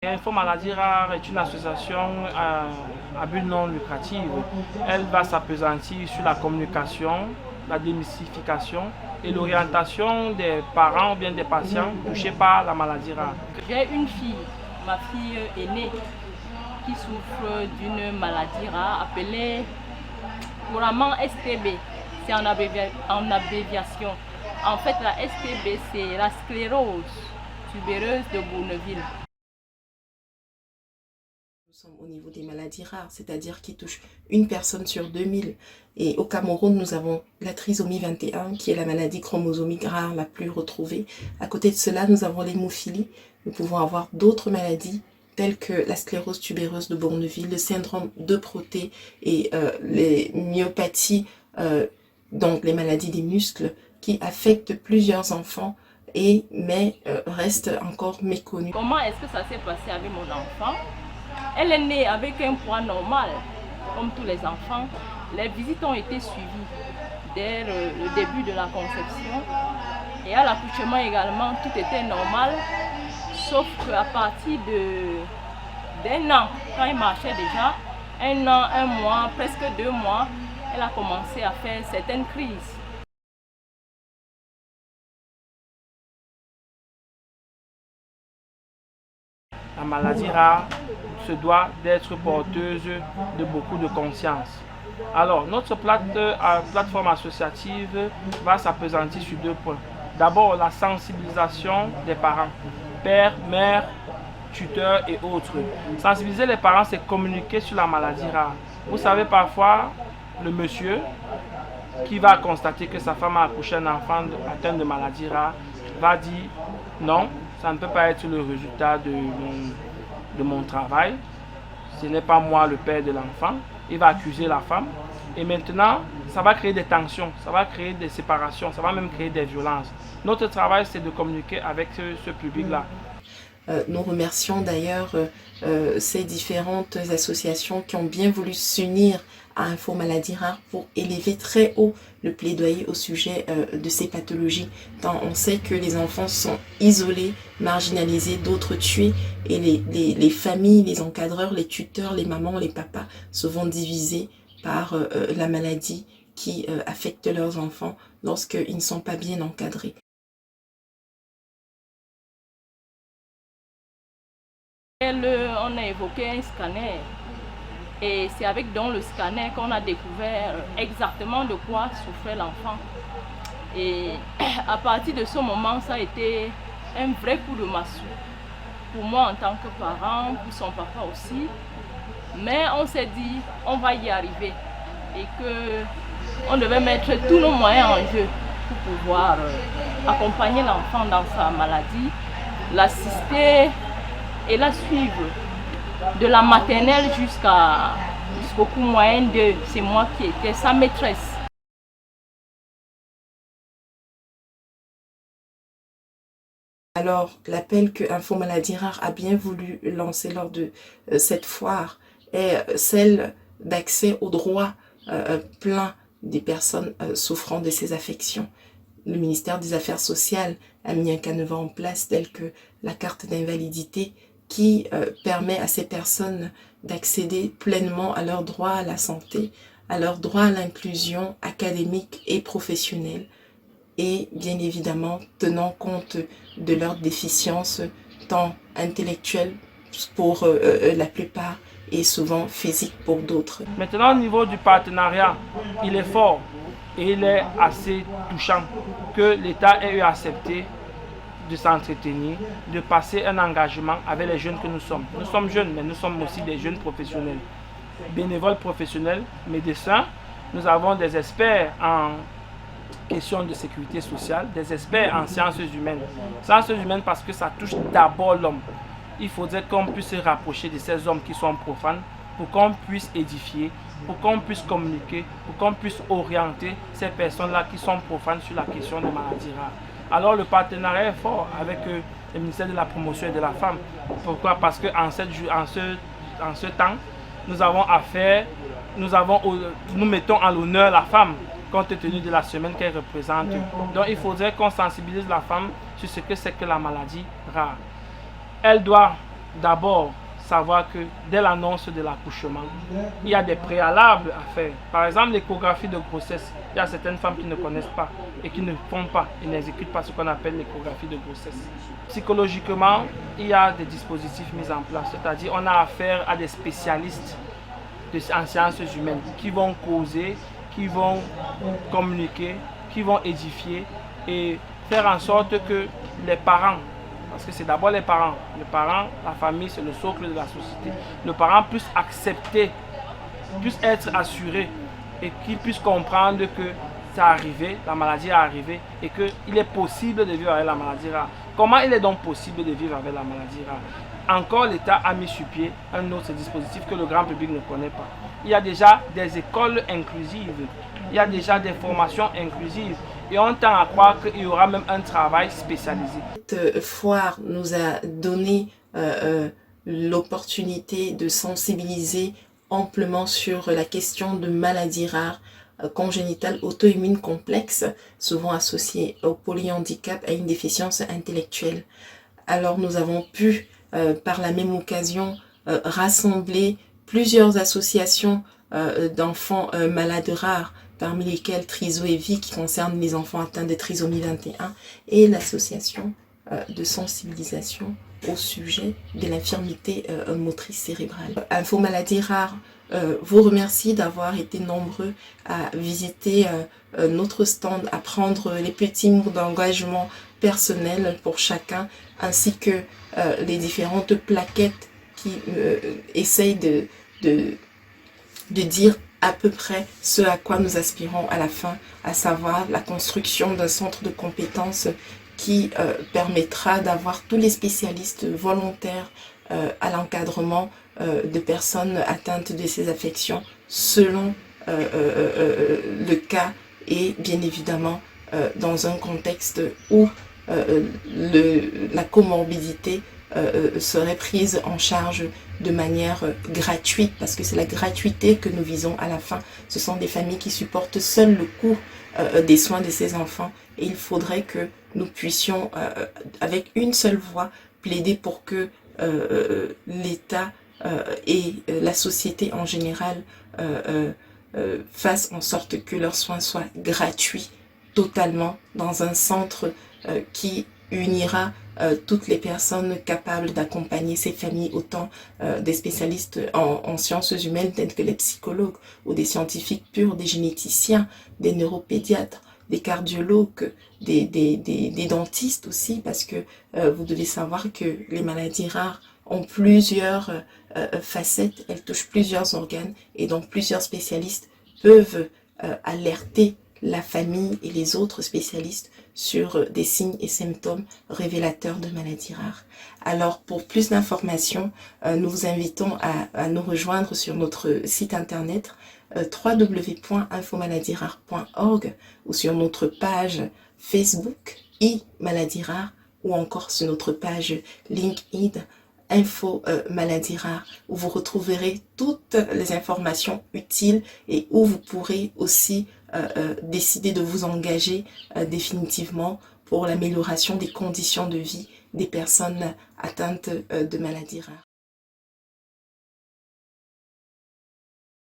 Info Maladie Rare est une association à but non lucratif. Elle va s'appesantir sur la communication, la démystification et l'orientation des parents ou bien des patients touchés par la maladie rare. J'ai une fille, ma fille aînée, qui souffre d'une maladie rare appelée couramment STB. C'est en abréviation. En fait, la STB, c'est la sclérose tubéreuse de Bourneville. Nous sommes au niveau des maladies rares, c'est-à-dire qui touchent une personne sur 2000. Et au Cameroun, nous avons la trisomie 21, qui est la maladie chromosomique rare la plus retrouvée. À côté de cela, nous avons l'hémophilie. Nous pouvons avoir d'autres maladies telles que la sclérose tubéreuse de Bourneville, le syndrome de Proté et les myopathies, donc les maladies des muscles, qui affectent plusieurs enfants mais restent encore méconnues. Comment est-ce que ça s'est passé avec mon enfant? Elle est née avec un poids normal, comme tous les enfants. Les visites ont été suivies dès le début de la conception. Et à l'accouchement également, tout était normal, sauf qu'à partir d'un an, quand elle marchait déjà, un an, un mois, presque 2 mois, elle a commencé à faire certaines crises. La maladie rare se doit d'être porteuse de beaucoup de conscience. Alors, notre plateforme associative va s'appesantir sur 2 points. D'abord, la sensibilisation des parents, pères, mères, tuteurs et autres. Sensibiliser les parents, c'est communiquer sur la maladie rare. Vous savez, parfois, le monsieur qui va constater que sa femme a accouché un enfant atteint de maladie rare va dire non, ça ne peut pas être le résultat de mon travail. Ce n'est pas moi le père de l'enfant. Il va accuser la femme. Et maintenant, ça va créer des tensions, ça va créer des séparations, ça va même créer des violences. Notre travail, c'est de communiquer avec ce public-là. Nous remercions d'ailleurs ces différentes associations qui ont bien voulu s'unir à Info Maladie Rare pour élever très haut le plaidoyer au sujet de ces pathologies. Tant on sait que les enfants sont isolés, marginalisés, d'autres tués, et les familles, les encadreurs, les tuteurs, les mamans, les papas se vont diviser par la maladie qui affecte leurs enfants lorsqu'ils ne sont pas bien encadrés. On a évoqué un scanner et c'est dans le scanner qu'on a découvert exactement de quoi souffrait l'enfant. Et à partir de ce moment, ça a été un vrai coup de massue pour moi en tant que parent, pour son papa aussi. Mais on s'est dit, on va y arriver et qu'on devait mettre tous nos moyens en jeu pour pouvoir accompagner l'enfant dans sa maladie, l'assister et la suivre de la maternelle jusqu'au cours moyen 2. C'est moi qui étais sa maîtresse. Alors, l'appel que Info Maladie Rare a bien voulu lancer lors de cette foire est celle d'accès aux droits pleins des personnes souffrant de ces affections. Le ministère des Affaires sociales a mis un canevas en place tel que la carte d'invalidité qui permet à ces personnes d'accéder pleinement à leurs droits à la santé, à leurs droits à l'inclusion académique et professionnelle, et bien évidemment tenant compte de leurs déficiences tant intellectuelles pour la plupart et souvent physiques pour d'autres. Maintenant, au niveau du partenariat, il est fort et il est assez touchant que l'État ait eu accepté de s'entretenir, de passer un engagement avec les jeunes que nous sommes. Nous sommes jeunes, mais nous sommes aussi des jeunes professionnels, bénévoles professionnels, médecins. Nous avons des experts en questions de sécurité sociale, des experts en sciences humaines. Sciences humaines parce que ça touche d'abord l'homme. Il faudrait qu'on puisse se rapprocher de ces hommes qui sont profanes pour qu'on puisse édifier, pour qu'on puisse communiquer, pour qu'on puisse orienter ces personnes-là qui sont profanes sur la question des maladies rares. Alors le partenariat est fort avec le ministère de la Promotion et de la Femme. Pourquoi? Parce qu'en ce temps, nous avons affaire, nous mettons en l'honneur la femme, compte tenu de la semaine qu'elle représente. Donc il faudrait qu'on sensibilise la femme sur ce que c'est que la maladie rare. Elle doit d'abord savoir que dès l'annonce de l'accouchement, il y a des préalables à faire. Par exemple, l'échographie de grossesse. Il y a certaines femmes qui ne connaissent pas et qui ne font pas et n'exécutent pas ce qu'on appelle l'échographie de grossesse. Psychologiquement, il y a des dispositifs mis en place, c'est-à-dire on a affaire à des spécialistes en sciences humaines qui vont causer, qui vont communiquer, qui vont édifier et faire en sorte que les parents, parce que c'est d'abord les parents, la famille c'est le socle de la société, le parent puisse accepter, puisse être assuré et qu'il puisse comprendre que c'est arrivé, la maladie est arrivée et qu'il est possible de vivre avec la maladie rare. Comment il est donc possible de vivre avec la maladie rare? Encore l'État a mis sur pied un autre dispositif que le grand public ne connaît pas. Il y a déjà des écoles inclusives, il y a déjà des formations inclusives et on tend à croire qu'il y aura même un travail spécialisé. Cette foire nous a donné l'opportunité de sensibiliser amplement sur la question de maladies rares congénitales auto-immunes complexes, souvent associées au polyhandicap, à une déficience intellectuelle. Alors nous avons pu, par la même occasion, rassembler plusieurs associations d'enfants malades rares, parmi lesquels Triso et Vie, qui concerne les enfants atteints de trisomie 21, et l'association de sensibilisation au sujet de l'infirmité motrice cérébrale. Info Maladies Rares vous remercie d'avoir été nombreux à visiter notre stand, à prendre les petits mots d'engagement personnel pour chacun, ainsi que les différentes plaquettes qui essayent de dire à peu près ce à quoi nous aspirons à la fin, à savoir la construction d'un centre de compétences qui permettra d'avoir tous les spécialistes volontaires à l'encadrement de personnes atteintes de ces affections selon le cas et bien évidemment dans un contexte où la comorbidité serait prise en charge de manière gratuite, parce que c'est la gratuité que nous visons à la fin. Ce sont des familles qui supportent seules le coût des soins de ces enfants et il faudrait que nous puissions avec une seule voix plaider pour que l'État et la société en général fassent en sorte que leurs soins soient gratuits totalement dans un centre qui unira toutes les personnes capables d'accompagner ces familles, autant des spécialistes en sciences humaines tels que les psychologues ou des scientifiques purs, des généticiens, des neuropédiatres, des cardiologues, des dentistes aussi, parce que vous devez savoir que les maladies rares ont plusieurs facettes, elles touchent plusieurs organes et donc plusieurs spécialistes peuvent alerter la famille et les autres spécialistes sur des signes et symptômes révélateurs de maladies rares. Alors pour plus d'informations, nous vous invitons à nous rejoindre sur notre site internet www.infomaladiesrares.org ou sur notre page Facebook Maladies Rares ou encore sur notre page LinkedIn Info Maladies Rares où vous retrouverez toutes les informations utiles et où vous pourrez aussi décider de vous engager définitivement pour l'amélioration des conditions de vie des personnes atteintes de maladies rares.